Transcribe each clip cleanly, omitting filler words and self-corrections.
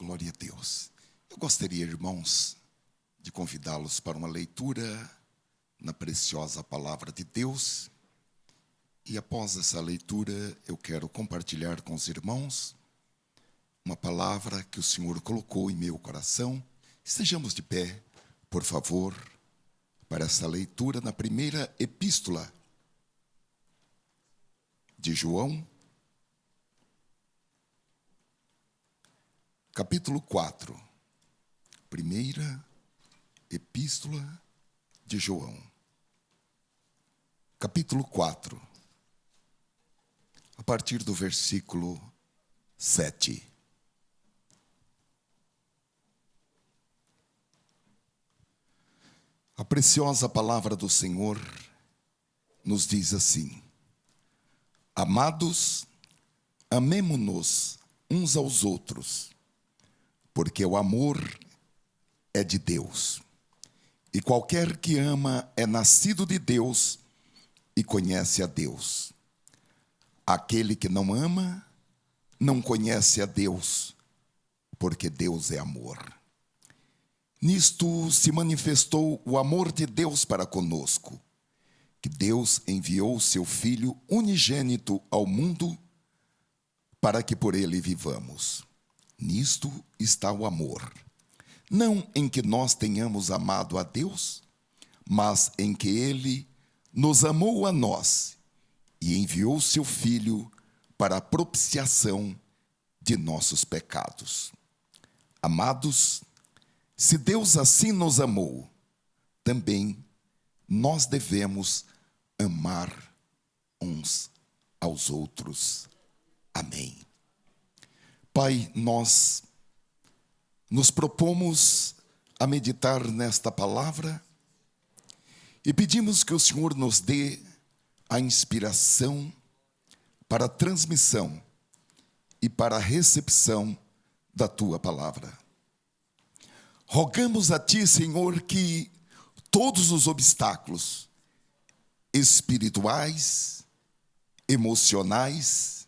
Glória a Deus. Eu gostaria, irmãos, de convidá-los para uma leitura na preciosa palavra de Deus. E após essa leitura, eu quero compartilhar com os irmãos uma palavra que o Senhor colocou em meu coração. Estejamos de pé, por favor, para essa leitura na primeira epístola de João, capítulo 4. Primeira epístola de João, capítulo 4, a partir do versículo 7. A preciosa palavra do Senhor nos diz assim: Amados, amemo-nos uns aos outros, porque o amor é de Deus. E qualquer que ama é nascido de Deus e conhece a Deus. Aquele que não ama não conhece a Deus, porque Deus é amor. Nisto se manifestou o amor de Deus para conosco, que Deus enviou seu Filho unigênito ao mundo para que por ele vivamos. Nisto está o amor, não em que nós tenhamos amado a Deus, mas em que ele nos amou a nós e enviou seu Filho para a propiciação de nossos pecados. Amados, se Deus assim nos amou, também nós devemos amar uns aos outros. Amém. Pai, nós nos propomos a meditar nesta palavra e pedimos que o Senhor nos dê a inspiração para a transmissão e para a recepção da Tua palavra. Rogamos a Ti, Senhor, que todos os obstáculos espirituais, emocionais,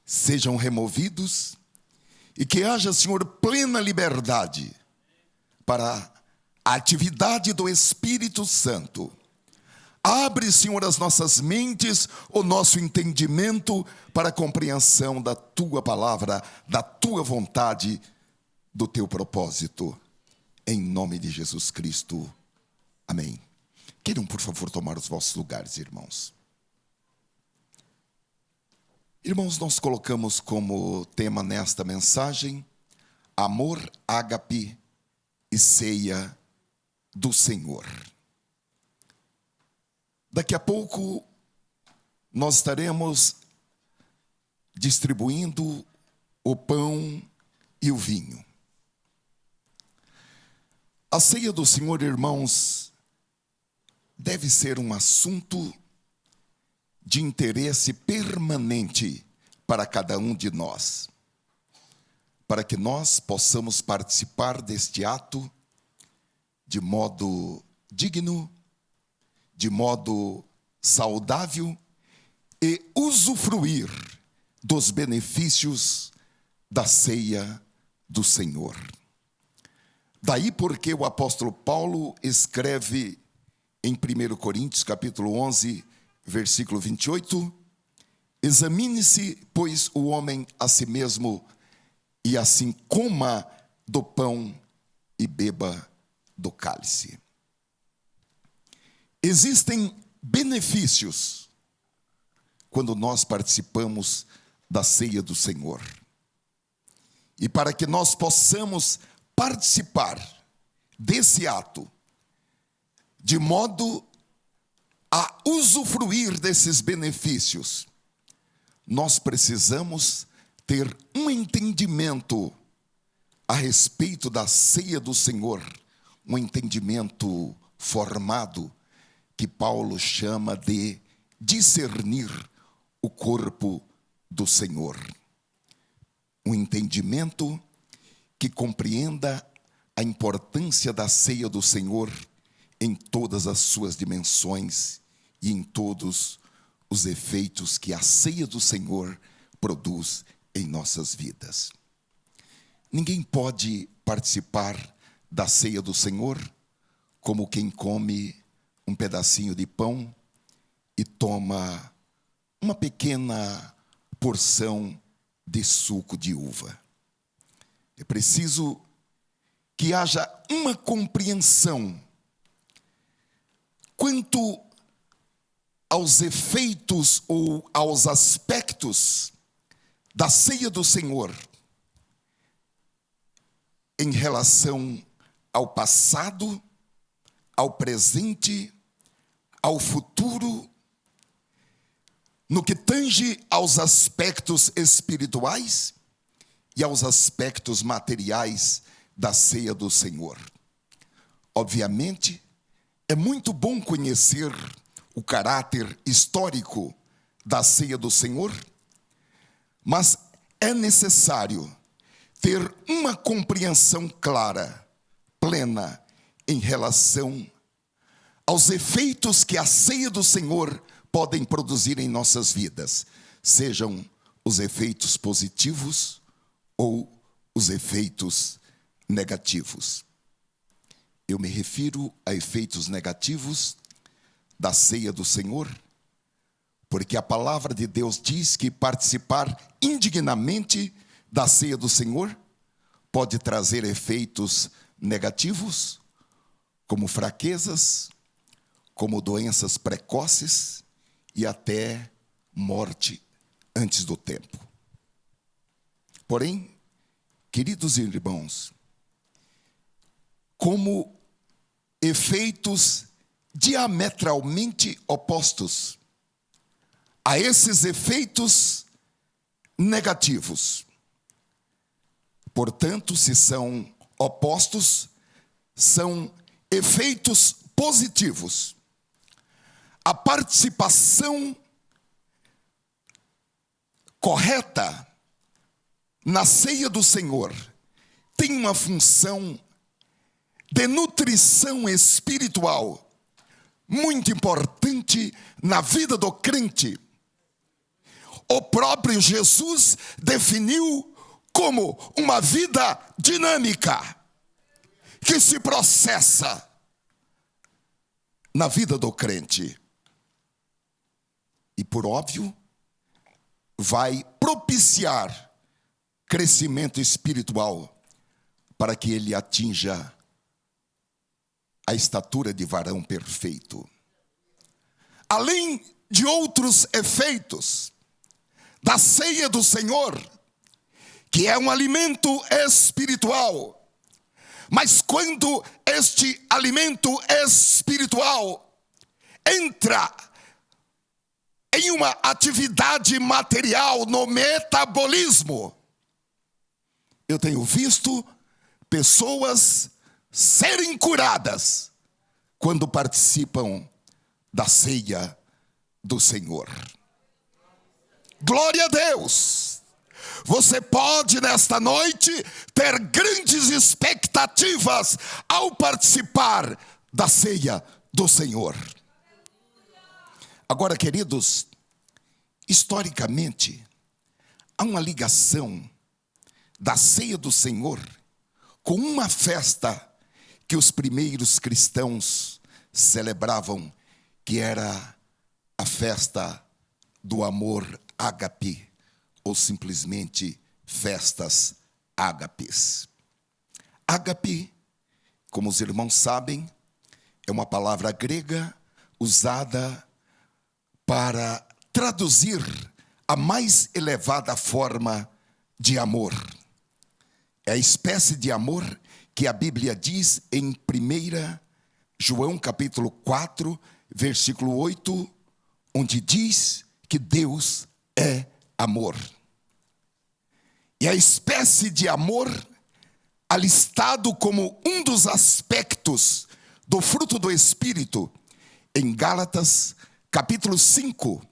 sejam removidos e que haja, Senhor, plena liberdade para a atividade do Espírito Santo. Abre, Senhor, as nossas mentes, o nosso entendimento para a compreensão da Tua palavra, da Tua vontade, do Teu propósito. Em nome de Jesus Cristo. Amém. Queiram, por favor, tomar os vossos lugares, irmãos. Irmãos, nós colocamos como tema nesta mensagem amor, ágape e ceia do Senhor. Daqui a pouco nós estaremos distribuindo o pão e o vinho. A ceia do Senhor, irmãos, deve ser um assunto de interesse permanente para cada um de nós, para que nós possamos participar deste ato de modo digno, de modo saudável e usufruir dos benefícios da ceia do Senhor. Daí porque o apóstolo Paulo escreve em 1 Coríntios capítulo 11, versículo 28, examine-se, pois, o homem a si mesmo, e assim coma do pão e beba do cálice. Existem benefícios quando nós participamos da ceia do Senhor. E para que nós possamos participar desse ato, de modo a usufruir desses benefícios, nós precisamos ter um entendimento a respeito da ceia do Senhor, um entendimento formado, que Paulo chama de discernir o corpo do Senhor. Um entendimento que compreenda a importância da ceia do Senhor em todas as suas dimensões e em todos os efeitos que a ceia do Senhor produz em nossas vidas. Ninguém pode participar da ceia do Senhor como quem come um pedacinho de pão e toma uma pequena porção de suco de uva. É preciso que haja uma compreensão quanto aos efeitos ou aos aspectos da ceia do Senhor em relação ao passado, ao presente, ao futuro, no que tange aos aspectos espirituais e aos aspectos materiais da ceia do Senhor. Obviamente, é muito bom conhecer o caráter histórico da ceia do Senhor, mas é necessário ter uma compreensão clara, plena, em relação aos efeitos que a ceia do Senhor podem produzir em nossas vidas, sejam os efeitos positivos ou os efeitos negativos. Eu me refiro a efeitos negativos da ceia do Senhor, porque a palavra de Deus diz que participar indignamente da ceia do Senhor pode trazer efeitos negativos, como fraquezas, como doenças precoces e até morte antes do tempo. Porém, queridos irmãos, como efeitos diametralmente opostos a esses efeitos negativos, portanto, se são opostos, são efeitos positivos. A participação correta na ceia do Senhor tem uma função de nutrição espiritual muito importante na vida do crente. O próprio Jesus definiu como uma vida dinâmica que se processa na vida do crente. E por óbvio, vai propiciar crescimento espiritual para que ele atinja a estatura de varão perfeito. Além de outros efeitos da ceia do Senhor, que é um alimento espiritual, mas quando este alimento espiritual entra em uma atividade material no metabolismo, eu tenho visto pessoas serem curadas quando participam da ceia do Senhor. Glória a Deus! Você pode nesta noite ter grandes expectativas ao participar da ceia do Senhor. Agora, queridos, historicamente, há uma ligação da ceia do Senhor com uma festa que os primeiros cristãos celebravam, que era a festa do amor ágape, ou simplesmente festas ágapes. Ágape, como os irmãos sabem, é uma palavra grega usada para traduzir a mais elevada forma de amor. É a espécie de amor que a Bíblia diz em 1 João capítulo 4, versículo 8, onde diz que Deus é amor. E a espécie de amor alistado como um dos aspectos do fruto do Espírito em Gálatas capítulo 5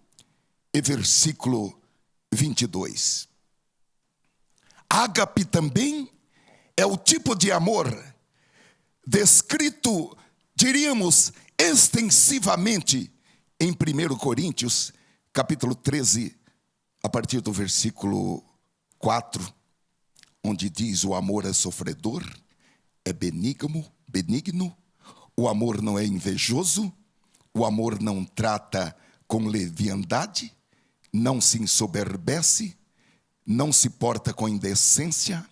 e versículo 22. Ágape também é o tipo de amor descrito, diríamos, extensivamente em 1 Coríntios capítulo 13, a partir do versículo 4, onde diz: o amor é sofredor, é benigno, o amor não é invejoso, o amor não trata com leviandade, não se ensoberbece, não se porta com indecência,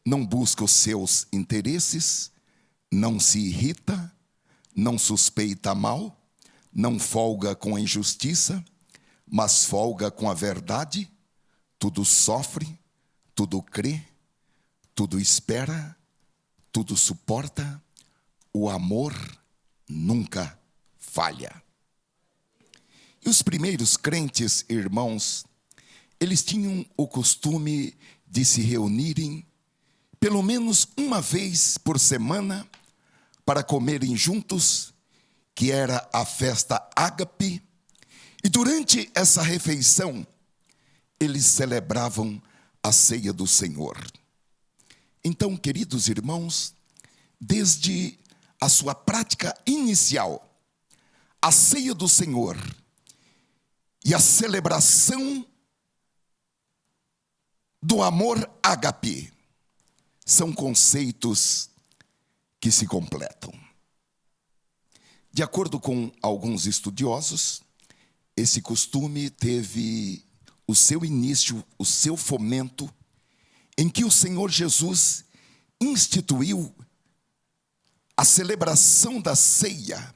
não busca os seus interesses, não se irrita, não suspeita mal, não folga com a injustiça, mas folga com a verdade. Tudo sofre, tudo crê, tudo espera, tudo suporta. O amor nunca falha. E os primeiros crentes, irmãos, eles tinham o costume de se reunirem pelo menos uma vez por semana para comerem juntos, que era a festa ágape. E durante essa refeição, eles celebravam a ceia do Senhor. Então, queridos irmãos, desde a sua prática inicial, a ceia do Senhor e a celebração do amor ágape são conceitos que se completam. De acordo com alguns estudiosos, esse costume teve o seu início, o seu fomento, em que o Senhor Jesus instituiu a celebração da ceia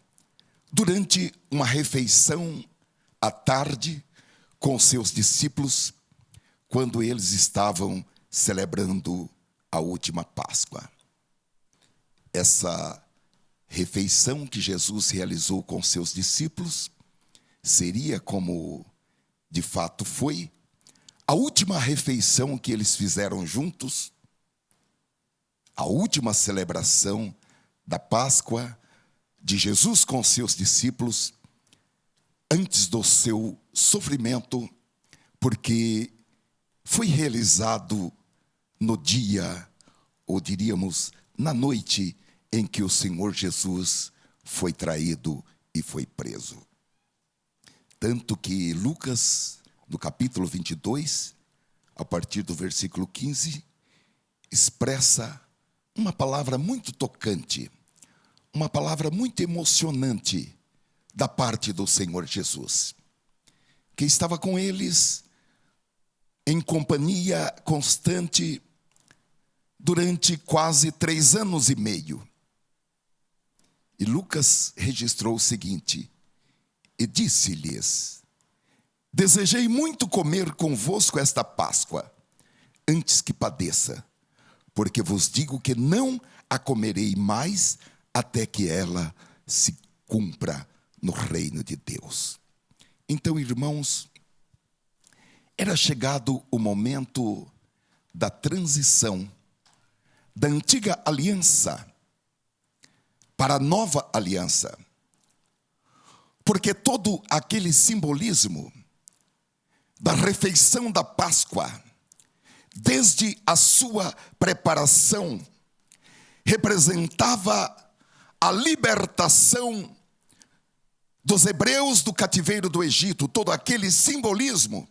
durante uma refeição à tarde com seus discípulos, quando eles estavam celebrando a última Páscoa. Essa refeição que Jesus realizou com seus discípulos seria, como de fato foi, a última refeição que eles fizeram juntos, a última celebração da Páscoa de Jesus com seus discípulos, antes do seu sofrimento, porque foi realizado no dia, ou diríamos, na noite em que o Senhor Jesus foi traído e foi preso. Tanto que Lucas, no capítulo 22, a partir do versículo 15, expressa uma palavra muito tocante, uma palavra muito emocionante da parte do Senhor Jesus, que estava com eles em companhia constante durante quase 3 anos e meio. E Lucas registrou o seguinte: e disse-lhes: desejei muito comer convosco esta Páscoa, antes que padeça, porque vos digo que não a comerei mais até que ela se cumpra no reino de Deus. Então, irmãos, era chegado o momento da transição da antiga aliança para a nova aliança, porque todo aquele simbolismo da refeição da Páscoa, desde a sua preparação, representava a libertação dos hebreus do cativeiro do Egito. Todo aquele simbolismo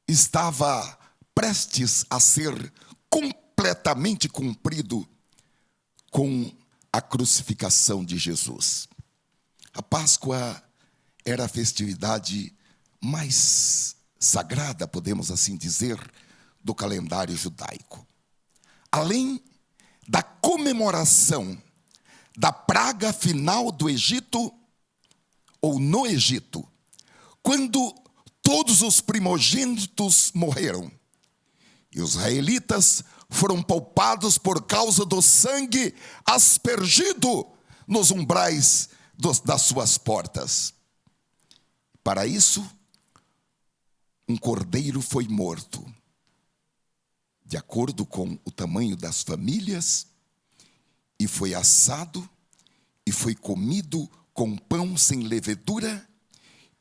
estava prestes a ser completamente cumprido com a crucificação de Jesus. A Páscoa era a festividade mais sagrada, podemos assim dizer, do calendário judaico. Além da comemoração da praga final do Egito, ou no Egito, quando todos os primogênitos morreram, e os israelitas foram poupados por causa do sangue aspergido nos umbrais das suas portas. Para isso, um cordeiro foi morto, de acordo com o tamanho das famílias, e foi assado, e foi comido com pão sem levedura,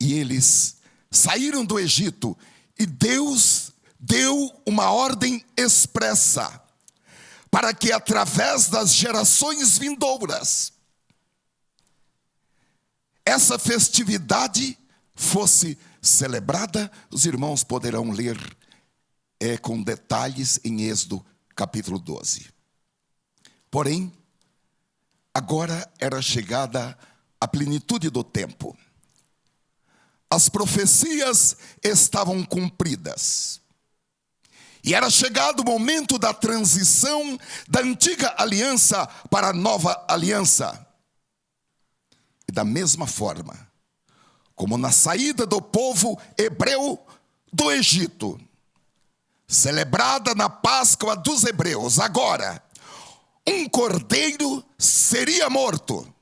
e eles saíram do Egito, e Deus deu uma ordem expressa, para que através das gerações vindouras, essa festividade fosse celebrada. Os irmãos poderão ler com detalhes em Êxodo capítulo 12. Porém, agora era chegada a plenitude do tempo. As profecias estavam cumpridas. E era chegado o momento da transição da antiga aliança para a nova aliança. E da mesma forma, como na saída do povo hebreu do Egito, celebrada na Páscoa dos hebreus, agora, um cordeiro seria morto.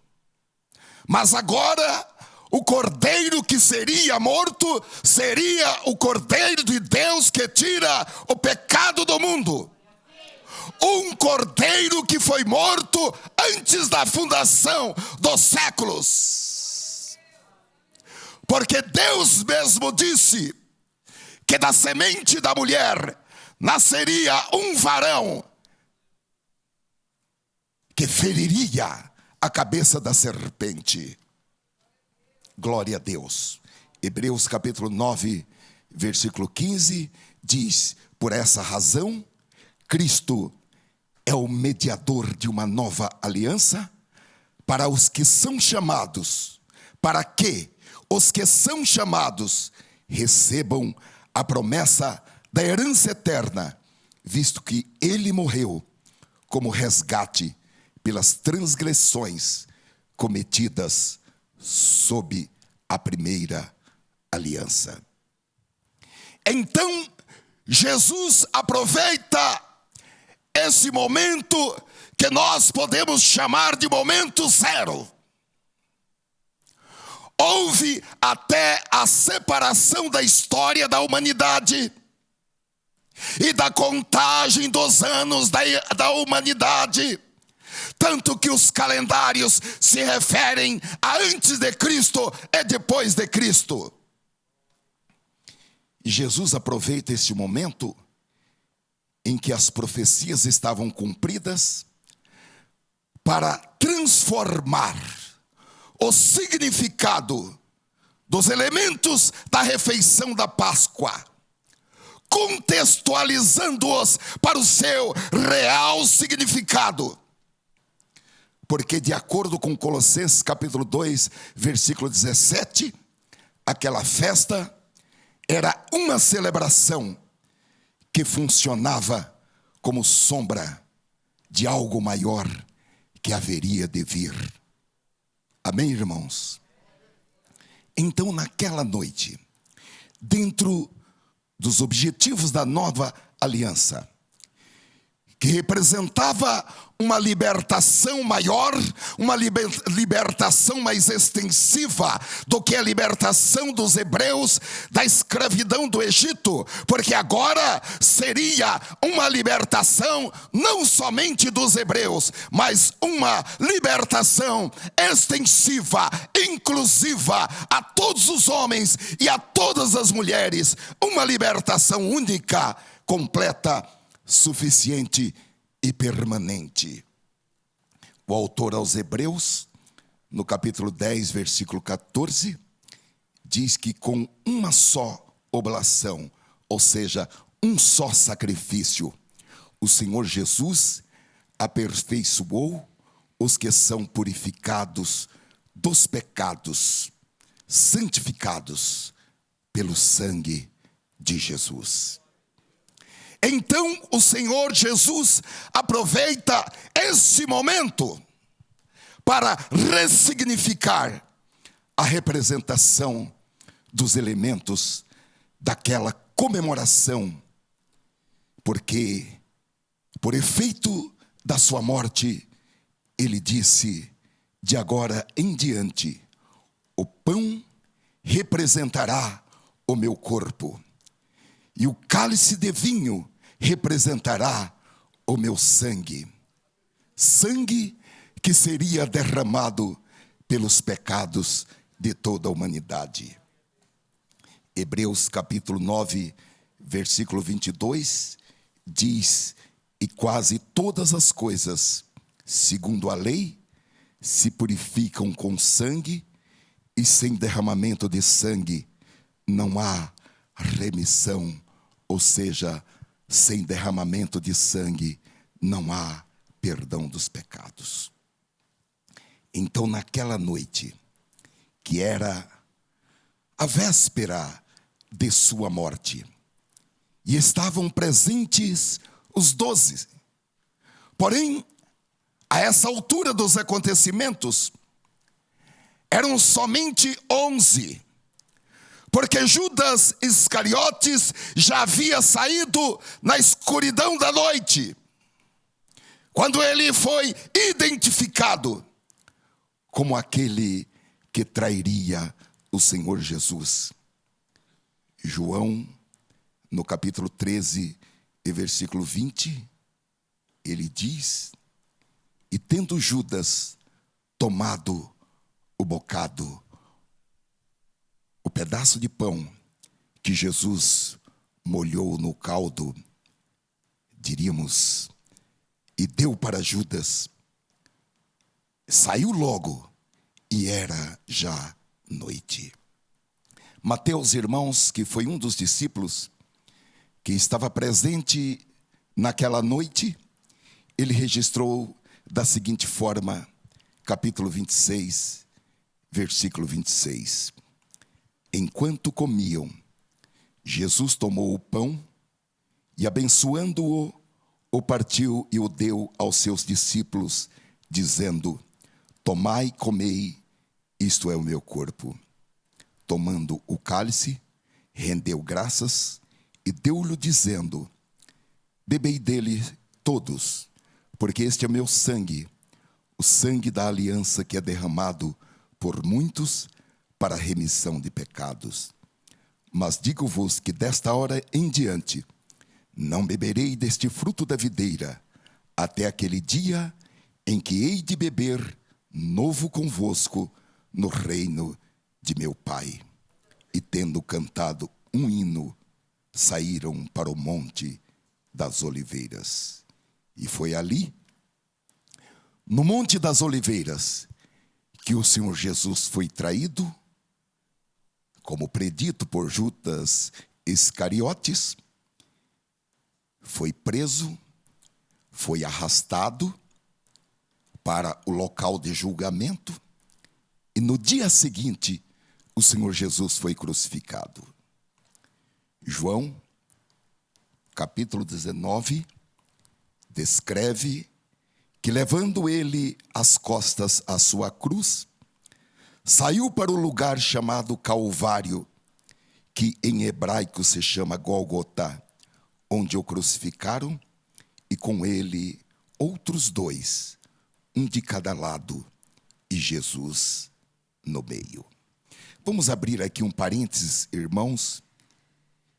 Mas agora, o cordeiro que seria morto seria o cordeiro de Deus que tira o pecado do mundo. Um cordeiro que foi morto antes da fundação dos séculos. Porque Deus mesmo disse que da semente da mulher nasceria um varão que feriria a cabeça da serpente. Glória a Deus. Hebreus capítulo 9, versículo 15, diz: por essa razão, Cristo é o mediador de uma nova aliança para os que são chamados, para que os que são chamados recebam a promessa da herança eterna, visto que ele morreu como resgate pelas transgressões cometidas sob a primeira aliança. Então, Jesus aproveita esse momento que nós podemos chamar de momento zero. Houve até a separação da história da humanidade e da contagem dos anos da humanidade. Tanto que os calendários se referem a antes de Cristo e depois de Cristo. E Jesus aproveita esse momento em que as profecias estavam cumpridas para transformar o significado dos elementos da refeição da Páscoa, contextualizando-os para o seu real significado. Porque de acordo com Colossenses capítulo 2, versículo 17, aquela festa era uma celebração que funcionava como sombra de algo maior que haveria de vir. Amém, irmãos? Então, naquela noite, dentro dos objetivos da nova aliança, que representava uma libertação maior, uma libertação mais extensiva do que a libertação dos hebreus da escravidão do Egito, porque agora seria uma libertação não somente dos hebreus, mas uma libertação extensiva, inclusiva a todos os homens e a todas as mulheres, uma libertação única, completa, suficiente e permanente. O autor aos Hebreus, no capítulo 10, versículo 14, diz que com uma só oblação, ou seja, um só sacrifício, o Senhor Jesus aperfeiçoou os que são purificados dos pecados, santificados pelo sangue de Jesus. Então o Senhor Jesus aproveita esse momento para ressignificar a representação dos elementos daquela comemoração, porque por efeito da sua morte, ele disse: de agora em diante, o pão representará o meu corpo, e o cálice de vinho representará o meu sangue. Sangue que seria derramado pelos pecados de toda a humanidade. Hebreus capítulo 9, versículo 22, diz: e quase todas as coisas, segundo a lei, se purificam com sangue, e sem derramamento de sangue não há remissão, ou seja, sem derramamento de sangue não há perdão dos pecados. Então, naquela noite, que era a véspera de sua morte, e estavam presentes os 12. Porém, a essa altura dos acontecimentos, eram somente 11. Porque Judas Iscariotes já havia saído na escuridão da noite, quando ele foi identificado como aquele que trairia o Senhor Jesus. João, no capítulo 13, e versículo 20, ele diz: e tendo Judas tomado o bocado, o pedaço de pão que Jesus molhou no caldo, diríamos, e deu para Judas, saiu logo, e era já noite. Mateus, irmãos, que foi um dos discípulos que estava presente naquela noite, ele registrou da seguinte forma, capítulo 26, versículo 26. Enquanto comiam, Jesus tomou o pão e, abençoando-o, o partiu e o deu aos seus discípulos, dizendo: tomai e comei, isto é o meu corpo. Tomando o cálice, rendeu graças e deu-lhe, dizendo: bebei dele todos, porque este é meu sangue, o sangue da aliança que é derramado por muitos para a remissão de pecados. Mas digo-vos que desta hora em diante não beberei deste fruto da videira, até aquele dia em que hei de beber novo convosco no reino de meu Pai. E tendo cantado um hino, saíram para o monte das Oliveiras. E foi ali, no monte das Oliveiras, que o Senhor Jesus foi traído, como predito por Judas Iscariotes, foi preso, foi arrastado para o local de julgamento, e no dia seguinte, o Senhor Jesus foi crucificado. João, capítulo 19, descreve que, levando ele às costas a sua cruz, saiu para o lugar chamado Calvário, que em hebraico se chama Gólgota, onde o crucificaram, e com ele outros 2, um de cada lado, e Jesus no meio. Vamos abrir aqui um parênteses, irmãos,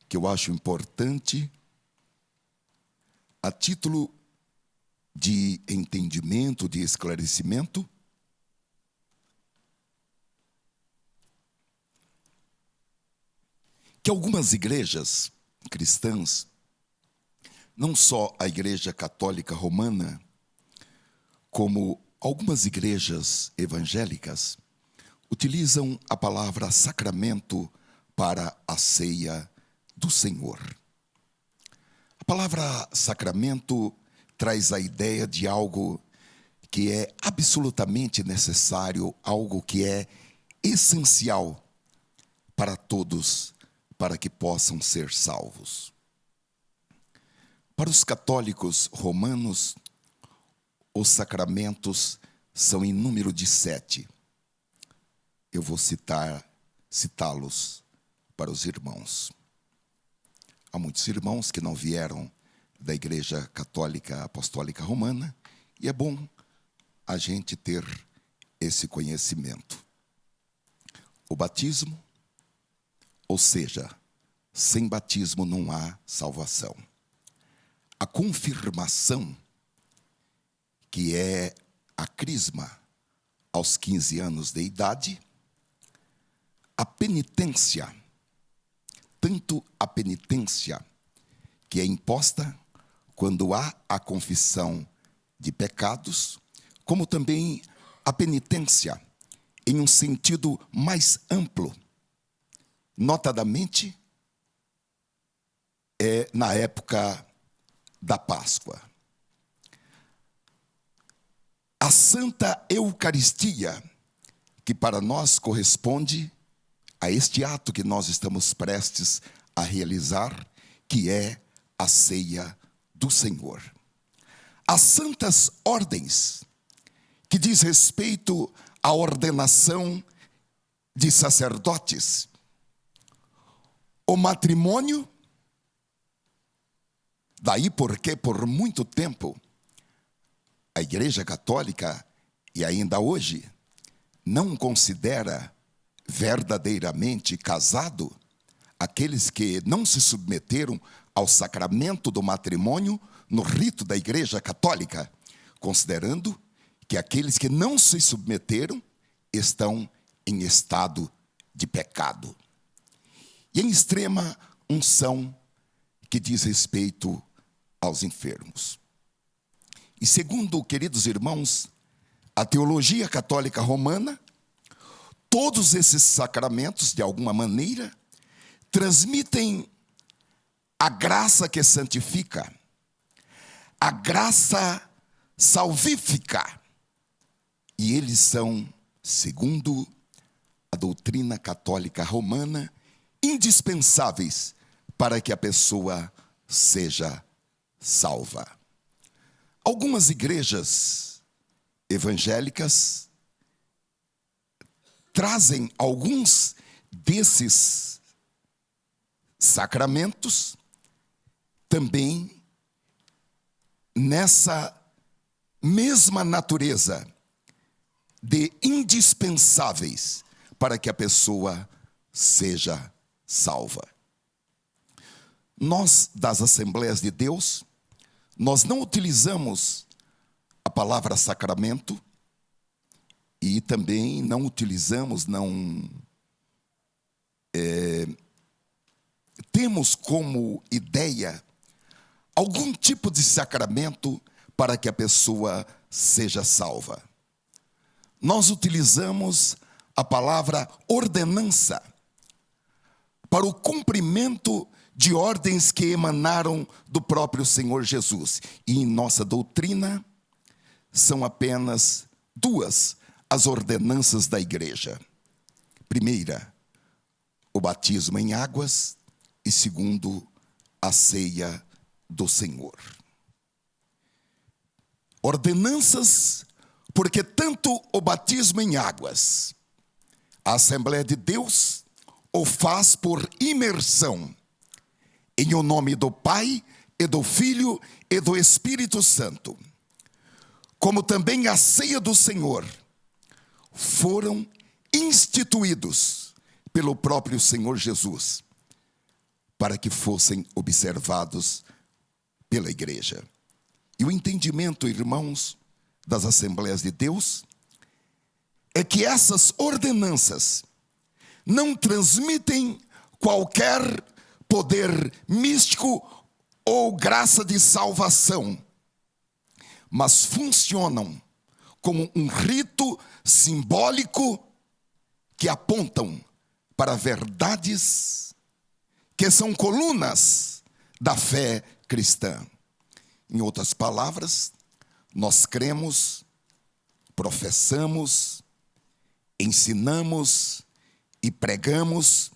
que eu acho importante, a título de entendimento, de esclarecimento. Que algumas igrejas cristãs, não só a Igreja Católica Romana, como algumas igrejas evangélicas, utilizam a palavra sacramento para a ceia do Senhor. A palavra sacramento traz a ideia de algo que é absolutamente necessário, algo que é essencial para todos, para que possam ser salvos. Para os católicos romanos, os sacramentos são em número de 7. Eu vou citá-los para os irmãos. Há muitos irmãos que não vieram da Igreja Católica Apostólica Romana, e é bom a gente ter esse conhecimento. O batismo, ou seja, sem batismo não há salvação. A confirmação, que é a crisma aos 15 anos de idade, a penitência, tanto a penitência que é imposta quando há a confissão de pecados, como também a penitência em um sentido mais amplo, notadamente na época da Páscoa. a Santa Eucaristia, que para nós corresponde a este ato que nós estamos prestes a realizar, que é a ceia do Senhor. As santas ordens, que diz respeito à ordenação de sacerdotes, o matrimônio, daí porque por muito tempo a Igreja Católica, e ainda hoje, não considera verdadeiramente casado aqueles que não se submeteram ao sacramento do matrimônio no rito da Igreja Católica, considerando que aqueles que não se submeteram estão em estado de pecado. E em extrema unção que diz respeito aos enfermos. E segundo, queridos irmãos, a teologia católica romana, todos esses sacramentos, de alguma maneira, transmitem a graça que santifica, a graça salvífica. E eles são, segundo a doutrina católica romana, indispensáveis para que a pessoa seja salva. Algumas igrejas evangélicas trazem alguns desses sacramentos também nessa mesma natureza de indispensáveis para que a pessoa seja salva. Nós, das Assembleias de Deus, nós não utilizamos a palavra sacramento e também não utilizamos, temos como ideia algum tipo de sacramento para que a pessoa seja salva. Nós utilizamos a palavra ordenança para o cumprimento de ordens que emanaram do próprio Senhor Jesus. E em nossa doutrina, são apenas duas as ordenanças da igreja. Primeira, o batismo em águas, e segundo, a ceia do Senhor. Ordenanças, porque tanto o batismo em águas, a Assembleia de Deus o faz por imersão, em o nome do Pai, e do Filho, e do Espírito Santo. Como também a ceia do Senhor, foram instituídos pelo próprio Senhor Jesus, para que fossem observados pela igreja. E o entendimento, irmãos, das Assembleias de Deus, é que essas ordenanças não transmitem qualquer poder místico ou graça de salvação, mas funcionam como um rito simbólico que apontam para verdades que são colunas da fé cristã. Em outras palavras, nós cremos, professamos, ensinamos e pregamos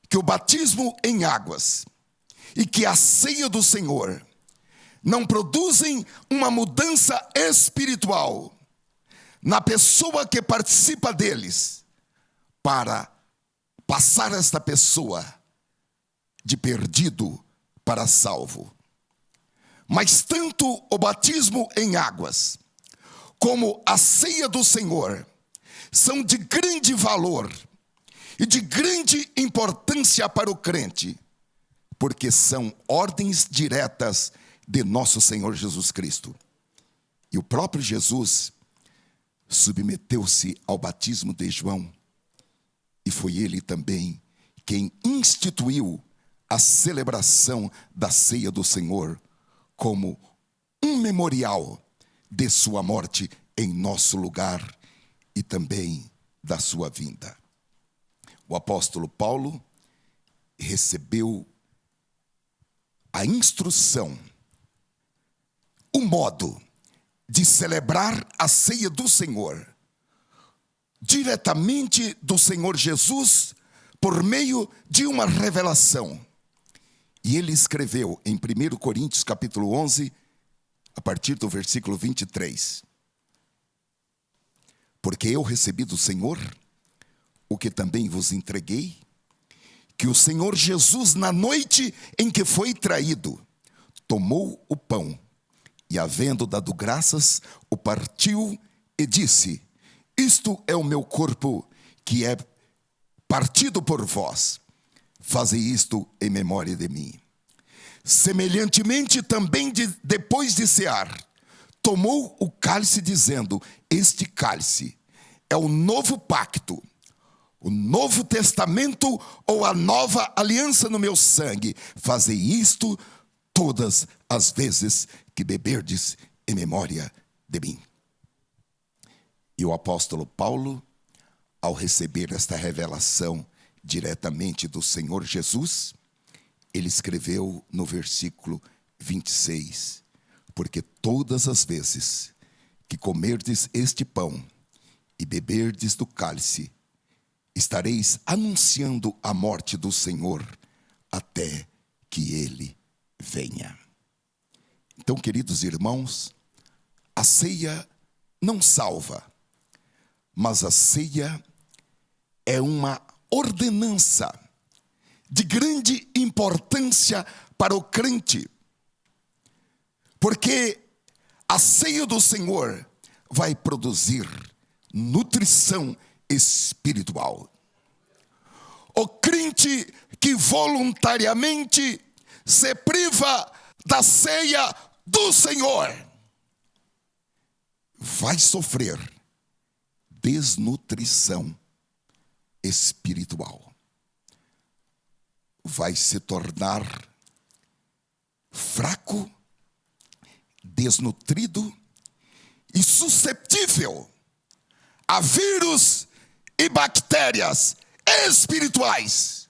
que o batismo em águas e que a ceia do Senhor não produzem uma mudança espiritual na pessoa que participa deles, para passar esta pessoa de perdido para salvo. Mas tanto o batismo em águas como a ceia do Senhor são de grande valor e de grande importância para o crente, porque são ordens diretas de nosso Senhor Jesus Cristo. E o próprio Jesus submeteu-se ao batismo de João, e foi ele também quem instituiu a celebração da ceia do Senhor como um memorial de sua morte em nosso lugar e também da sua vinda. O apóstolo Paulo recebeu a instrução, o modo de celebrar a ceia do Senhor, diretamente do Senhor Jesus, por meio de uma revelação. E ele escreveu em 1 Coríntios capítulo 11, a partir do versículo 23. Porque eu recebi do Senhor o que também vos entreguei, que o Senhor Jesus, na noite em que foi traído, tomou o pão e, havendo dado graças, o partiu e disse: isto é o meu corpo, que é partido por vós. Fazei isto em memória de mim. Semelhantemente também, depois de cear, tomou o cálice, dizendo: este cálice é o novo pacto, o novo testamento, ou a nova aliança no meu sangue. Fazei isto todas as vezes que beberdes em memória de mim. E o apóstolo Paulo, ao receber esta revelação diretamente do Senhor Jesus, ele escreveu no versículo 26: porque todas as vezes que comerdes este pão e beberdes do cálice, estareis anunciando a morte do Senhor até que ele venha. Então, queridos irmãos, a ceia não salva, mas a ceia é uma ordenança de grande importância para o crente, porque a ceia do Senhor vai produzir nutrição espiritual. O crente que voluntariamente se priva da ceia do Senhor vai sofrer desnutrição espiritual. Vai se tornar fraco, desnutrido e suscetível a vírus e bactérias espirituais.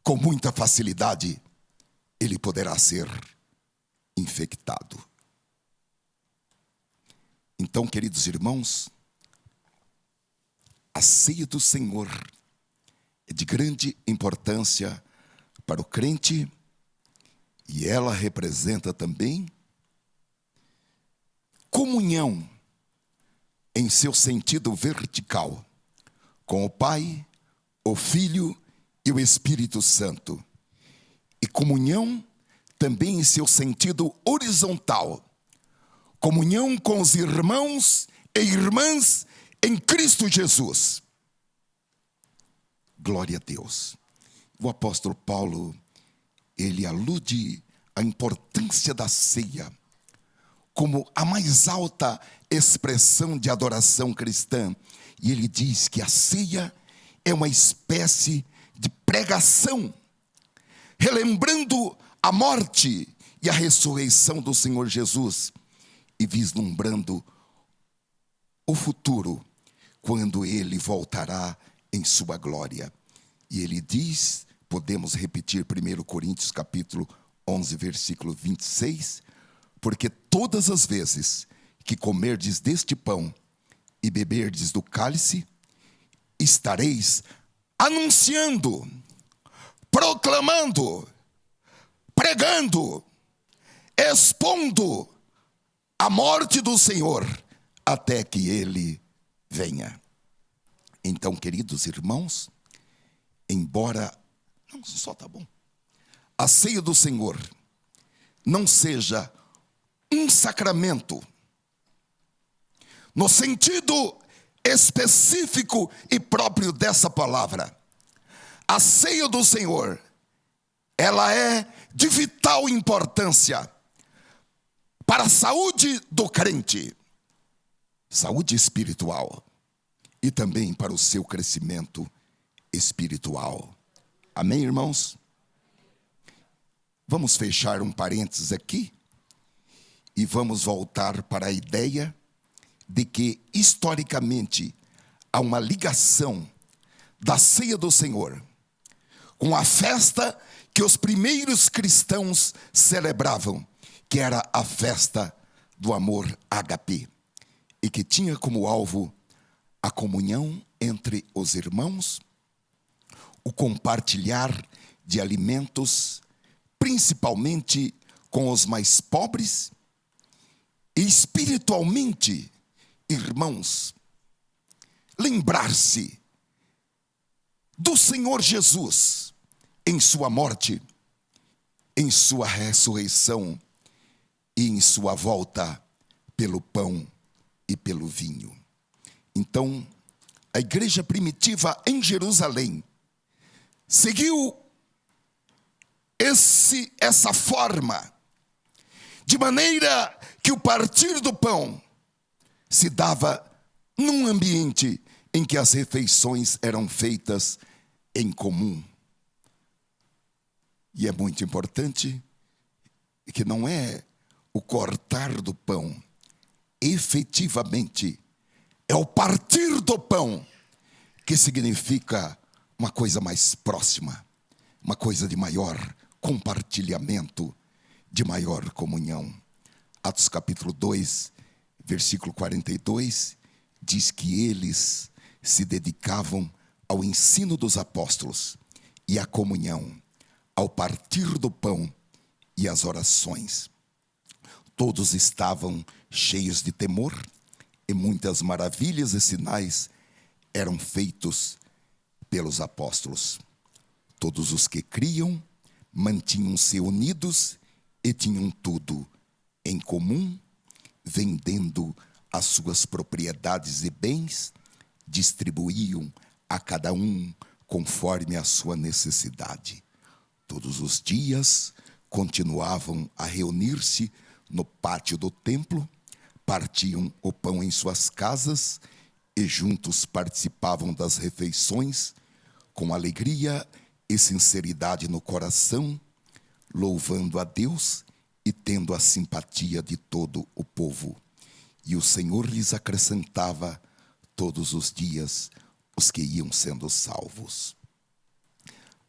Com muita facilidade, ele poderá ser infectado. Então, queridos irmãos, a ceia do Senhor é de grande importância para o crente, e ela representa também comunhão em seu sentido vertical com o Pai, o Filho e o Espírito Santo, e comunhão também em seu sentido horizontal, comunhão com os irmãos e irmãs em Cristo Jesus. Glória a Deus. O apóstolo Paulo, ele alude à importância da ceia como a mais alta expressão de adoração cristã. E ele diz que a ceia é uma espécie de pregação, relembrando a morte e a ressurreição do Senhor Jesus e vislumbrando o futuro, quando ele voltará em sua glória. E ele diz, podemos repetir 1 Coríntios capítulo 11, versículo 26, porque todas as vezes que comerdes deste pão e beberdes do cálice, estareis anunciando, proclamando, pregando, expondo a morte do Senhor até que ele venha. Então, queridos irmãos, embora a ceia do Senhor não seja um sacramento no sentido específico e próprio dessa palavra, a ceia do Senhor, ela é de vital importância para a saúde do crente, saúde espiritual, e também para o seu crescimento espiritual. Amém, irmãos? Vamos fechar um parênteses aqui e vamos voltar para a ideia de que, historicamente, há uma ligação da ceia do Senhor com a festa que os primeiros cristãos celebravam, que era a festa do amor ágape, e que tinha como alvo a comunhão entre os irmãos, o compartilhar de alimentos, principalmente com os mais pobres, e espiritualmente, irmãos, lembrar-se do Senhor Jesus em sua morte, em sua ressurreição e em sua volta pelo pão e pelo vinho. Então, a igreja primitiva em Jerusalém seguiu essa forma, de maneira que o partir do pão se dava num ambiente em que as refeições eram feitas em comum. E é muito importante que não é o cortar do pão, efetivamente, é o partir do pão que significa uma coisa mais próxima, uma coisa de maior compartilhamento, de maior comunhão. Atos capítulo 2, versículo 42, diz que eles se dedicavam ao ensino dos apóstolos e à comunhão, ao partir do pão e às orações. Todos estavam cheios de temor, e muitas maravilhas e sinais eram feitos pelos apóstolos. Todos os que criam mantinham-se unidos e tinham tudo em comum, vendendo as suas propriedades e bens, distribuíam a cada um conforme a sua necessidade. Todos os dias continuavam a reunir-se no pátio do templo, partiam o pão em suas casas e juntos participavam das refeições com alegria e sinceridade no coração, louvando a Deus e tendo a simpatia de todo o povo. E o Senhor lhes acrescentava todos os dias os que iam sendo salvos.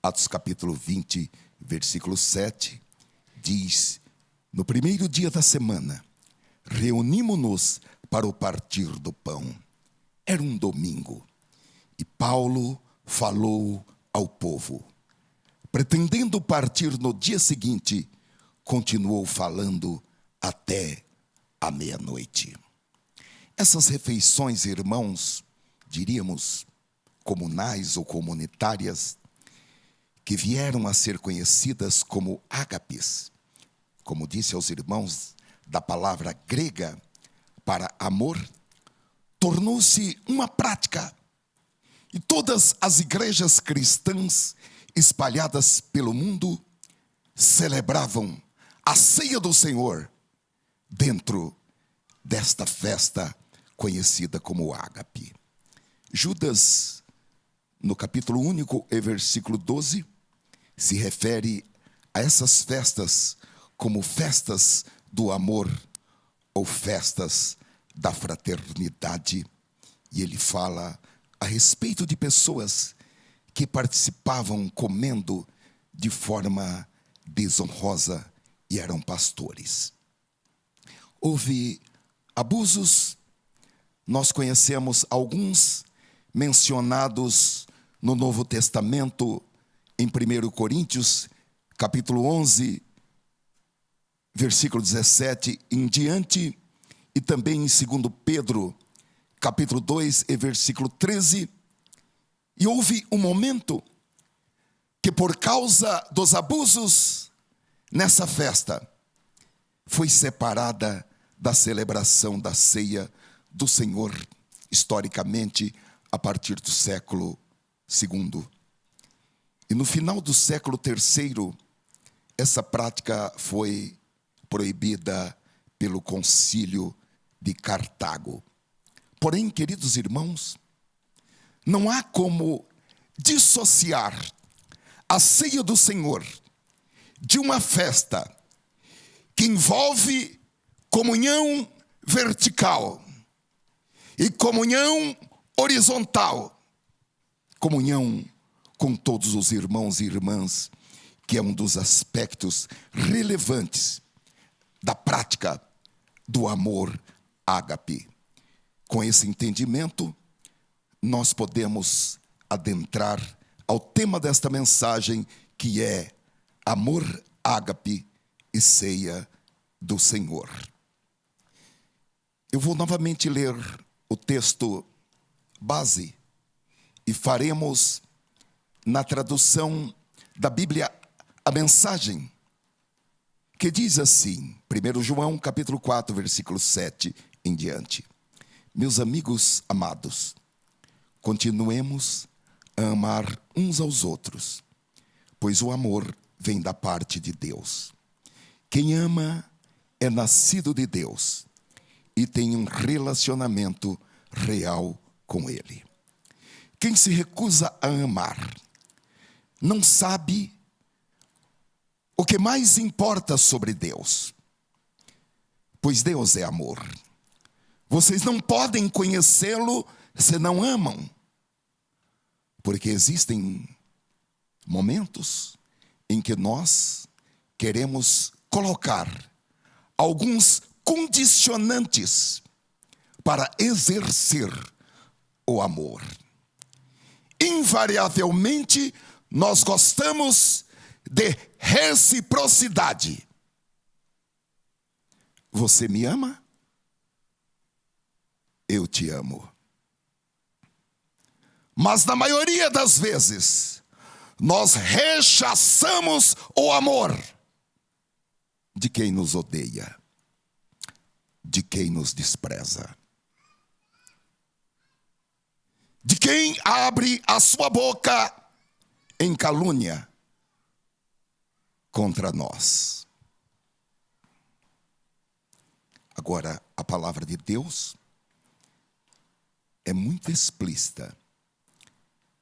Atos capítulo 20, versículo 7, diz: no primeiro dia da semana, reunimos-nos para o partir do pão. Era um domingo, e Paulo falou ao povo. Pretendendo partir no dia seguinte, continuou falando até a meia-noite. Essas refeições, irmãos, diríamos, comunais ou comunitárias, que vieram a ser conhecidas como ágapes, como disse aos irmãos, da palavra grega para amor, tornou-se uma prática. E todas as igrejas cristãs espalhadas pelo mundo celebravam a ceia do Senhor dentro desta festa conhecida como ágape. Judas, no capítulo único e versículo 12, se refere a essas festas como festas do amor ou festas da fraternidade. E ele fala a respeito de pessoas que participavam comendo de forma desonrosa e eram pastores. Houve abusos, nós conhecemos alguns mencionados no Novo Testamento, em 1 Coríntios, capítulo 11, versículo 17 em diante, e também em 2 Pedro, capítulo 2 e versículo 13. E houve um momento que, por causa dos abusos nessa festa, foi separada da celebração da ceia do Senhor, historicamente, a partir do século II. E no final do século III, essa prática foi proibida pelo Concílio de Cartago. Porém, queridos irmãos, não há como dissociar a ceia do Senhor de uma festa que envolve comunhão vertical e comunhão horizontal, comunhão com todos os irmãos e irmãs, que é um dos aspectos relevantes da prática do amor ágape. Com esse entendimento, nós podemos adentrar ao tema desta mensagem, que é amor ágape e ceia do Senhor. Eu vou novamente ler o texto base e faremos na tradução da Bíblia a mensagem, que diz assim, 1 João capítulo 4, versículo 7 em diante. Meus amigos amados, continuemos a amar uns aos outros, pois o amor vem da parte de Deus. Quem ama é nascido de Deus e tem um relacionamento real com Ele. Quem se recusa a amar não sabe o que mais importa sobre Deus, pois Deus é amor. Vocês não podem conhecê-lo se não amam, porque existem momentos em que nós queremos colocar alguns condicionantes para exercer o amor. Invariavelmente, nós gostamos de reciprocidade. Você me ama? Eu te amo. Mas na maioria das vezes, nós rechaçamos o amor de quem nos odeia, de quem nos despreza, de quem abre a sua boca em calúnia contra nós. Agora, a palavra de Deus é muito explícita,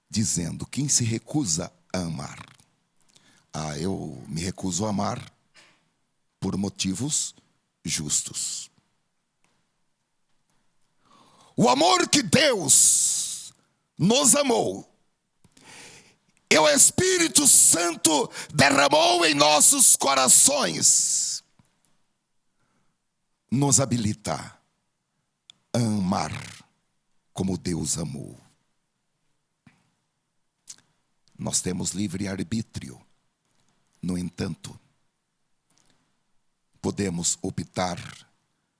dizendo: quem se recusa a amar. Eu me recuso a amar por motivos justos. O amor que Deus nos amou, e o Espírito Santo derramou em nossos corações, nos habilita a amar como Deus amou. Nós temos livre arbítrio. No entanto, podemos optar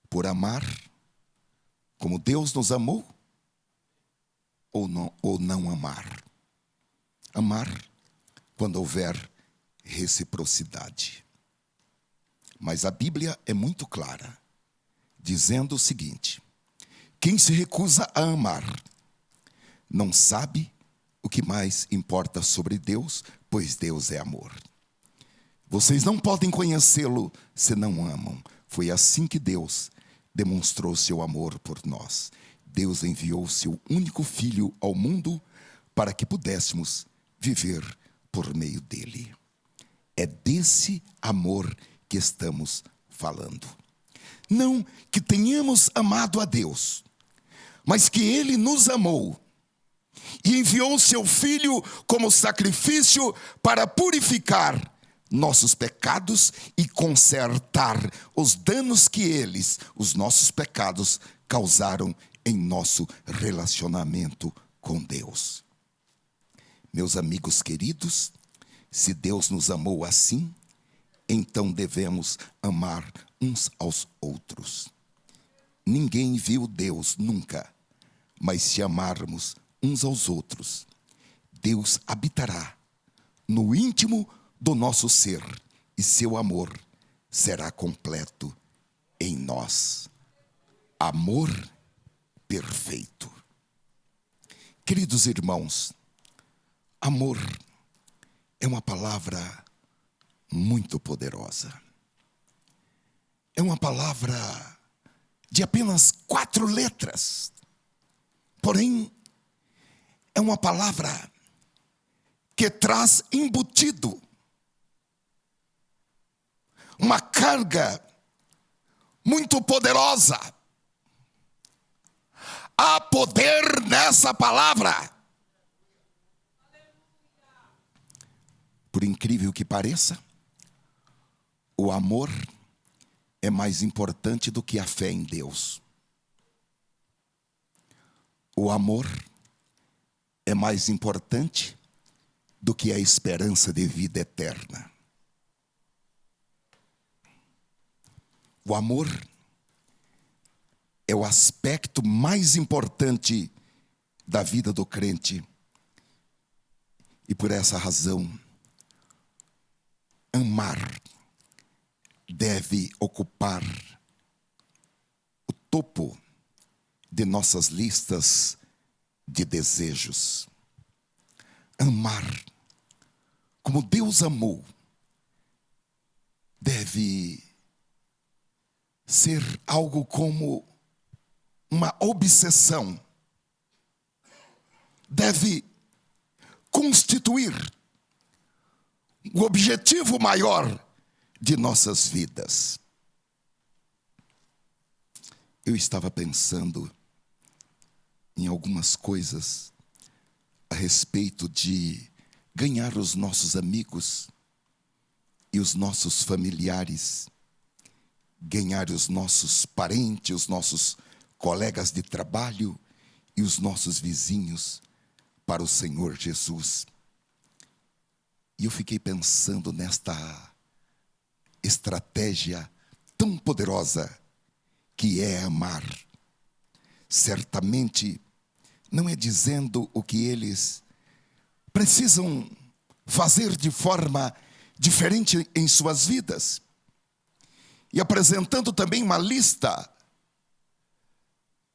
por amar como Deus nos amou, ou não amar. Amar quando houver reciprocidade. Mas a Bíblia é muito clara, dizendo o seguinte: quem se recusa a amar não sabe o que mais importa sobre Deus, pois Deus é amor. Vocês não podem conhecê-lo se não amam. Foi assim que Deus demonstrou seu amor por nós. Deus enviou seu único Filho ao mundo para que pudéssemos viver por meio dele. É desse amor que estamos falando. Não que tenhamos amado a Deus, mas que Ele nos amou e enviou seu Filho como sacrifício para purificar nossos pecados e consertar os danos que os nossos pecados, causaram em nosso relacionamento com Deus. Meus amigos queridos, se Deus nos amou assim, então devemos amar uns aos outros. Ninguém viu Deus nunca, mas se amarmos uns aos outros, Deus habitará no íntimo do nosso ser e seu amor será completo em nós. Amor perfeito. Queridos irmãos, amor é uma palavra muito poderosa. É uma palavra de apenas 4 letras. Porém, é uma palavra que traz embutido uma carga muito poderosa. Há poder nessa palavra. Por incrível que pareça, o amor é mais importante do que a fé em Deus. O amor é mais importante do que a esperança de vida eterna. O amor é o aspecto mais importante da vida do crente. E por essa razão, amar deve ocupar o topo de nossas listas de desejos. Amar como Deus amou deve ser algo como uma obsessão. Deve constituir o objetivo maior de nossas vidas. Eu estava pensando em algumas coisas a respeito de ganhar os nossos amigos e os nossos familiares, ganhar os nossos parentes, os nossos colegas de trabalho e os nossos vizinhos para o Senhor Jesus. E eu fiquei pensando nesta estratégia tão poderosa que é amar. Certamente não é dizendo o que eles precisam fazer de forma diferente em suas vidas, e apresentando também uma lista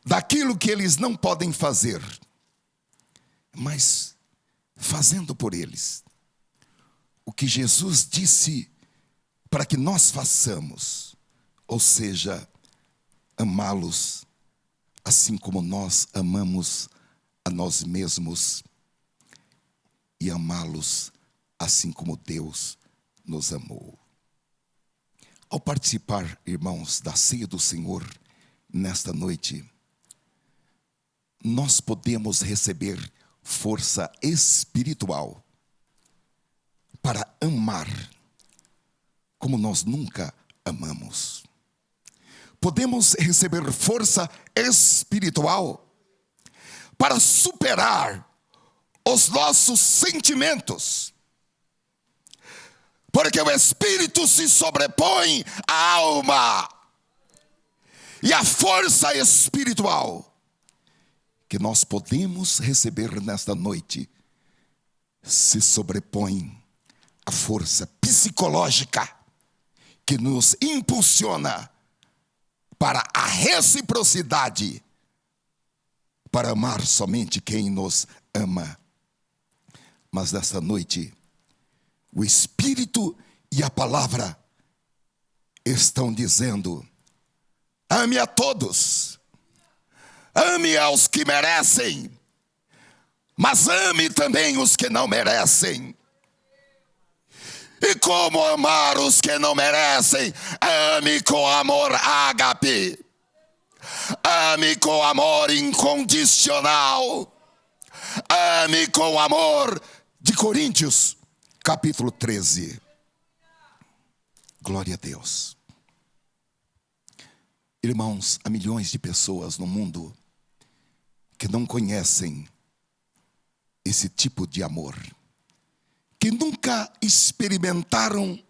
daquilo que eles não podem fazer, mas fazendo por eles o que Jesus disse para que nós façamos, ou seja, amá-los assim como nós amamos a nós mesmos, e amá-los assim como Deus nos amou. Ao participar, irmãos, da ceia do Senhor nesta noite, nós podemos receber força espiritual para amar como nós nunca amamos. Podemos receber força espiritual para superar os nossos sentimentos, porque o Espírito se sobrepõe à alma, e a força espiritual que nós podemos receber nesta noite se sobrepõe à força psicológica que nos impulsiona para a reciprocidade, para amar somente quem nos ama. Mas nesta noite, o Espírito e a palavra estão dizendo: ame a todos, ame aos que merecem, mas ame também os que não merecem. E como amar os que não merecem? Ame com amor ágape, ame com amor incondicional, ame com amor de Coríntios, capítulo 13. Glória a Deus. Irmãos, há milhões de pessoas no mundo que não conhecem esse tipo de amor, que nunca experimentaram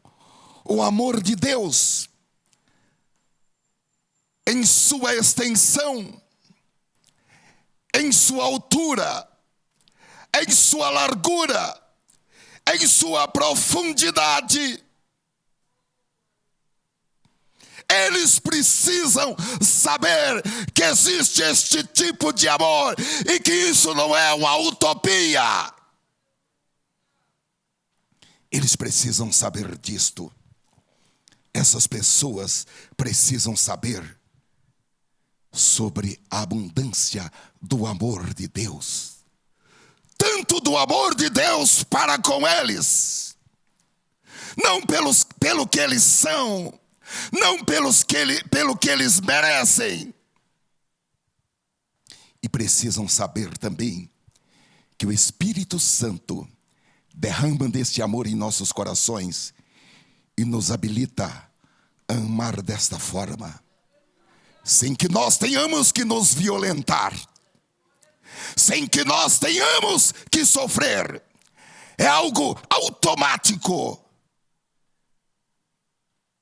o amor de Deus em sua extensão, em sua altura, em sua largura, em sua profundidade. Eles precisam saber que existe este tipo de amor e que isso não é uma utopia. Eles precisam saber disto. Essas pessoas precisam saber sobre a abundância do amor de Deus. Tanto do amor de Deus para com eles, não pelo que eles são, não pelo que eles merecem. E precisam saber também que o Espírito Santo derrama deste amor em nossos corações e nos habilita amar desta forma, sem que nós tenhamos que nos violentar, sem que nós tenhamos que sofrer. É algo automático.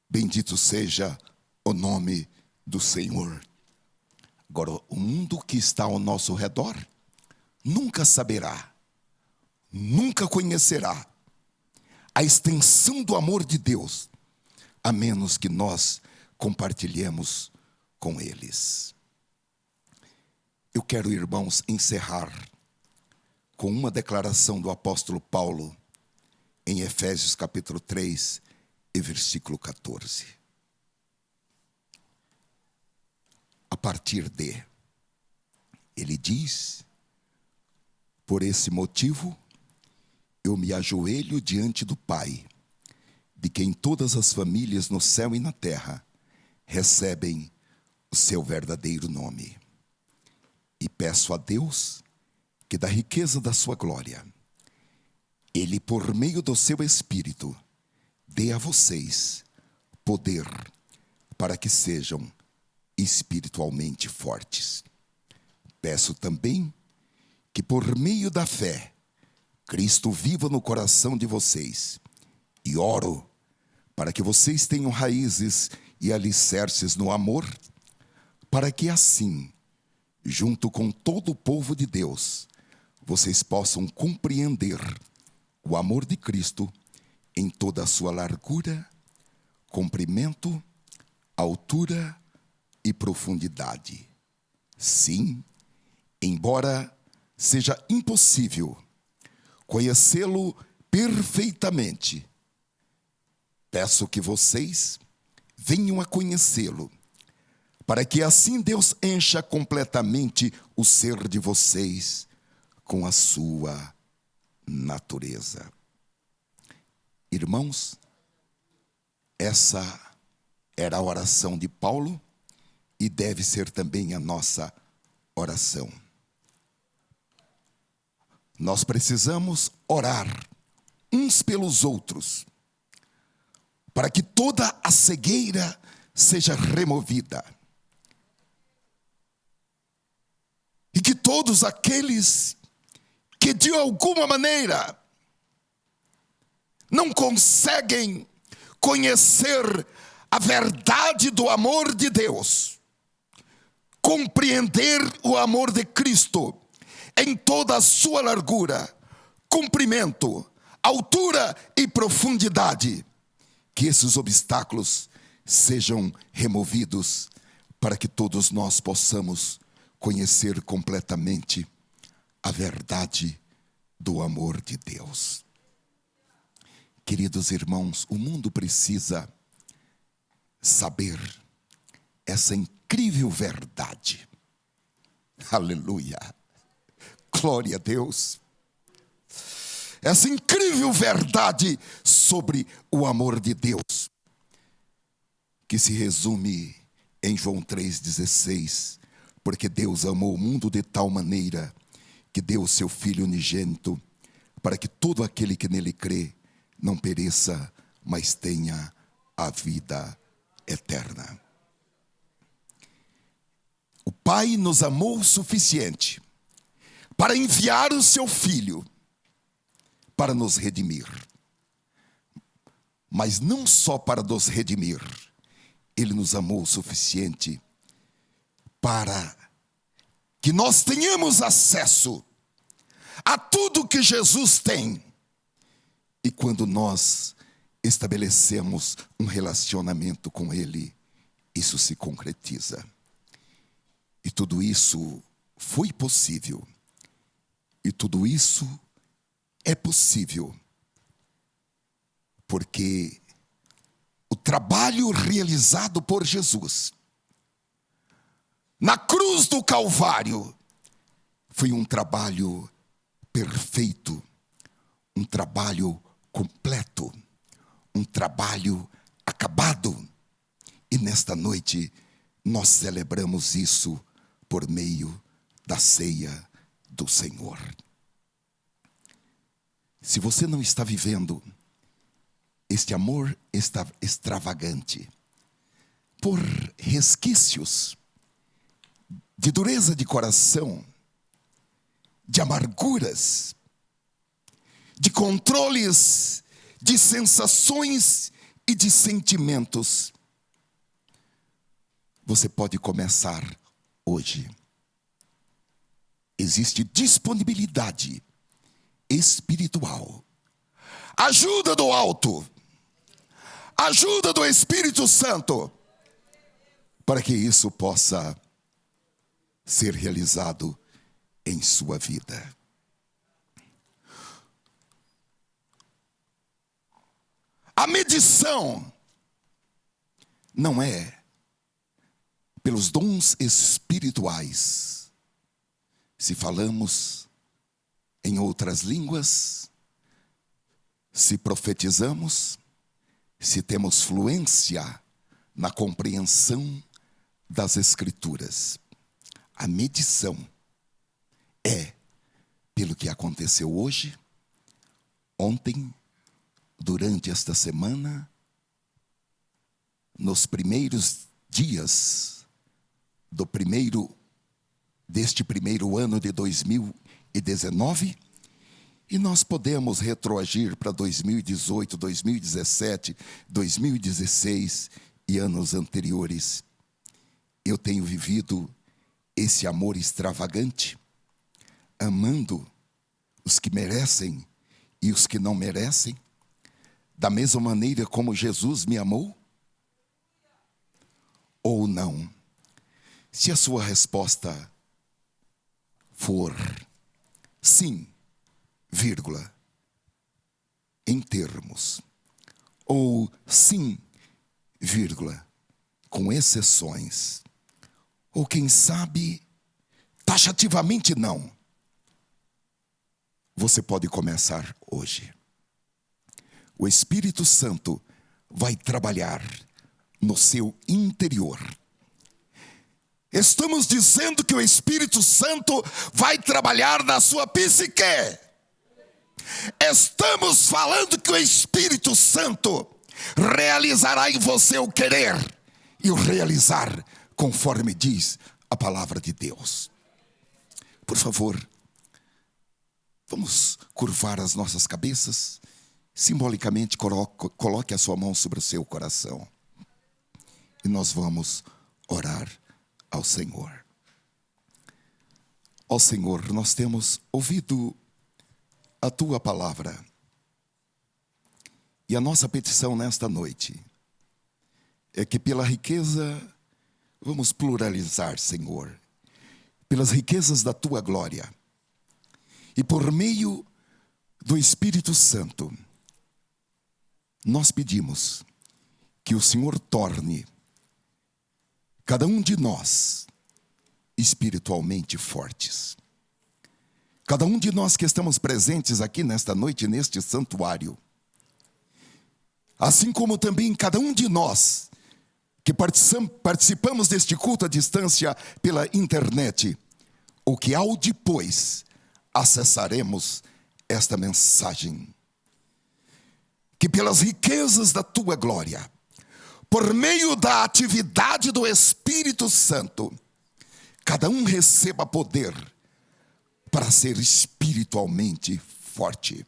Bendito seja o nome do Senhor. Agora, o mundo que está ao nosso redor nunca saberá, nunca conhecerá a extensão do amor de Deus, a menos que nós compartilhemos com eles. Eu quero, irmãos, encerrar com uma declaração do apóstolo Paulo em Efésios capítulo 3 e versículo 14. A partir de, ele diz: por esse motivo, eu me ajoelho diante do Pai, de quem todas as famílias no céu e na terra recebem o seu verdadeiro nome. E peço a Deus que da riqueza da sua glória, Ele, por meio do seu Espírito, dê a vocês poder para que sejam espiritualmente fortes. Peço também que por meio da fé, Cristo viva no coração de vocês. E oro para que vocês tenham raízes e alicerces no amor, para que assim, junto com todo o povo de Deus, vocês possam compreender o amor de Cristo em toda a sua largura, comprimento, altura e profundidade. Sim, embora seja impossível conhecê-lo perfeitamente, peço que vocês venham a conhecê-lo, para que assim Deus encha completamente o ser de vocês com a sua natureza. Irmãos, essa era a oração de Paulo e deve ser também a nossa oração. Nós precisamos orar uns pelos outros, para que toda a cegueira seja removida. E que todos aqueles que de alguma maneira não conseguem conhecer a verdade do amor de Deus, compreender o amor de Cristo em toda a sua largura, comprimento, altura e profundidade, que esses obstáculos sejam removidos, para que todos nós possamos conhecer completamente a verdade do amor de Deus. Queridos irmãos, o mundo precisa saber essa incrível verdade. Aleluia! Glória a Deus! Essa incrível verdade sobre o amor de Deus, que se resume em João 3,16. Porque Deus amou o mundo de tal maneira que deu o seu Filho unigênito, para que todo aquele que nele crê não pereça, mas tenha a vida eterna. O Pai nos amou o suficiente para enviar o seu Filho para nos redimir. Mas não só para nos redimir, Ele nos amou o suficiente para que nós tenhamos acesso a tudo que Jesus tem. E quando nós estabelecemos um relacionamento com Ele, isso se concretiza. E tudo isso foi possível. E tudo isso é possível porque o trabalho realizado por Jesus na cruz do Calvário foi um trabalho perfeito, um trabalho completo, um trabalho acabado. E nesta noite nós celebramos isso por meio da ceia do Senhor. Se você não está vivendo este amor extravagante, por resquícios de dureza de coração, de amarguras, de controles, de sensações e de sentimentos, você pode começar hoje. Existe disponibilidade espiritual, ajuda do alto, ajuda do Espírito Santo, para que isso possa ser realizado em sua vida. A medição não é pelos dons espirituais, se falamos em outras línguas, se profetizamos, se temos fluência na compreensão das Escrituras. A medição é pelo que aconteceu hoje, ontem, durante esta semana, nos primeiros dias deste primeiro ano de 2019, e nós podemos retroagir para 2018, 2017, 2016 e anos anteriores. Eu tenho vivido esse amor extravagante, amando os que merecem e os que não merecem, da mesma maneira como Jesus me amou? Ou não? Se a sua resposta for sim, vírgula, em termos, ou sim, vírgula, com exceções, ou quem sabe, taxativamente não, você pode começar hoje. O Espírito Santo vai trabalhar no seu interior. Estamos dizendo que o Espírito Santo vai trabalhar na sua psique. Estamos falando que o Espírito Santo realizará em você o querer e o realizar, conforme diz a palavra de Deus. Por favor, vamos curvar as nossas cabeças. Simbolicamente, coloque a sua mão sobre o seu coração. E nós vamos orar ao Senhor. Ó Senhor, nós temos ouvido a Tua palavra. E a nossa petição nesta noite é que pela riqueza, vamos pluralizar, Senhor, pelas riquezas da Tua glória, e por meio do Espírito Santo, nós pedimos que o Senhor torne cada um de nós espiritualmente fortes. Cada um de nós que estamos presentes aqui nesta noite, neste santuário, assim como também cada um de nós que participamos deste culto à distância pela internet, ou que ao depois acessaremos esta mensagem. Que pelas riquezas da Tua glória, por meio da atividade do Espírito Santo, cada um receba poder para ser espiritualmente forte.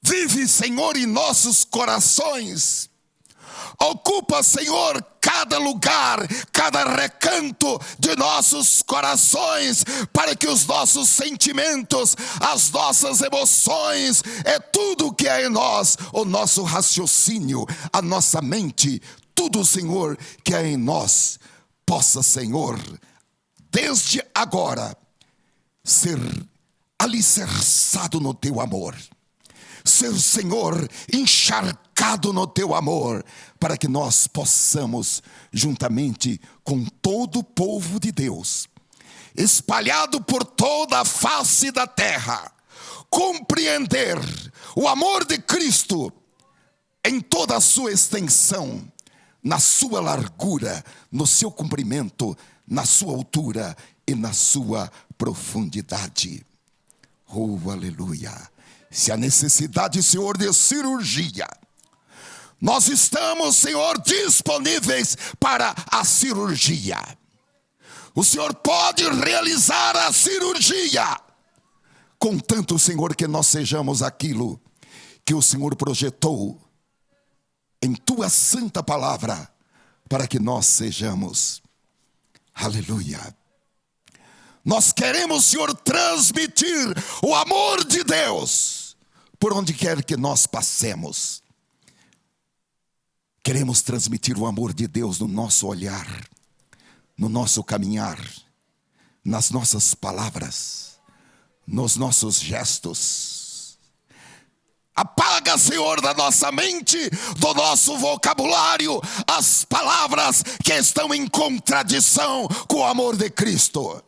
Vive, Senhor, em nossos corações. Ocupa, Senhor, cada lugar, cada recanto de nossos corações, para que os nossos sentimentos, as nossas emoções, tudo que é em nós, o nosso raciocínio, a nossa mente, tudo, Senhor, que é em nós, possa, Senhor, desde agora, ser alicerçado no Teu amor. Ser, Senhor, encharcado no Teu amor, para que nós possamos, juntamente com todo o povo de Deus, espalhado por toda a face da terra, compreender o amor de Cristo em toda a sua extensão, na sua largura, no seu comprimento, na sua altura e na sua profundidade. Oh, aleluia! Se a necessidade, Senhor, de cirurgia, Nós estamos, Senhor, disponíveis para a cirurgia. O Senhor pode realizar a cirurgia, contanto, Senhor, que nós sejamos aquilo que o Senhor projetou em Tua santa palavra, para que nós sejamos. Aleluia. Nós queremos, Senhor, transmitir o amor de Deus por onde quer que nós passemos. Queremos transmitir o amor de Deus no nosso olhar, no nosso caminhar, nas nossas palavras, nos nossos gestos. Apaga, Senhor, da nossa mente, do nosso vocabulário, as palavras que estão em contradição com o amor de Cristo.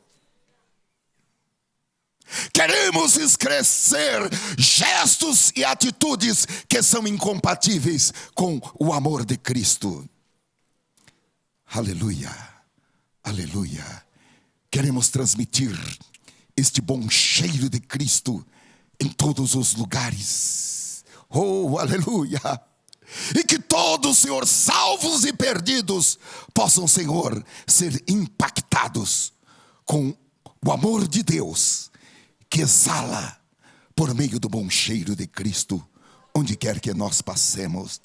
Queremos esclarecer gestos e atitudes que são incompatíveis com o amor de Cristo. Aleluia, aleluia. Queremos transmitir este bom cheiro de Cristo em todos os lugares. Oh, aleluia. E que todos, Senhor, salvos e perdidos, possam, Senhor, ser impactados com o amor de Deus, que exala por meio do bom cheiro de Cristo, onde quer que nós passemos.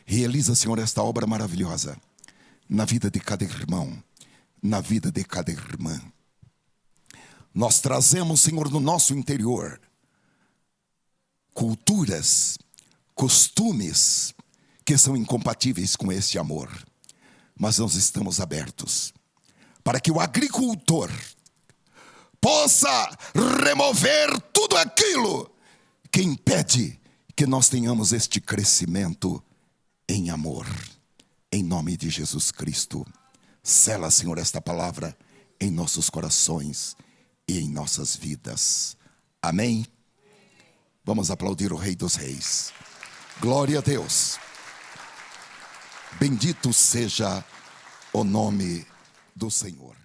Realiza, Senhor, esta obra maravilhosa na vida de cada irmão, na vida de cada irmã. Nós trazemos, Senhor, no nosso interior culturas, costumes que são incompatíveis com esse amor, mas nós estamos abertos para que o agricultor possa remover tudo aquilo que impede que nós tenhamos este crescimento em amor. Em nome de Jesus Cristo, sela, Senhor, esta palavra em nossos corações e em nossas vidas. Amém? Vamos aplaudir o Rei dos Reis. Glória a Deus. Bendito seja o nome do Senhor.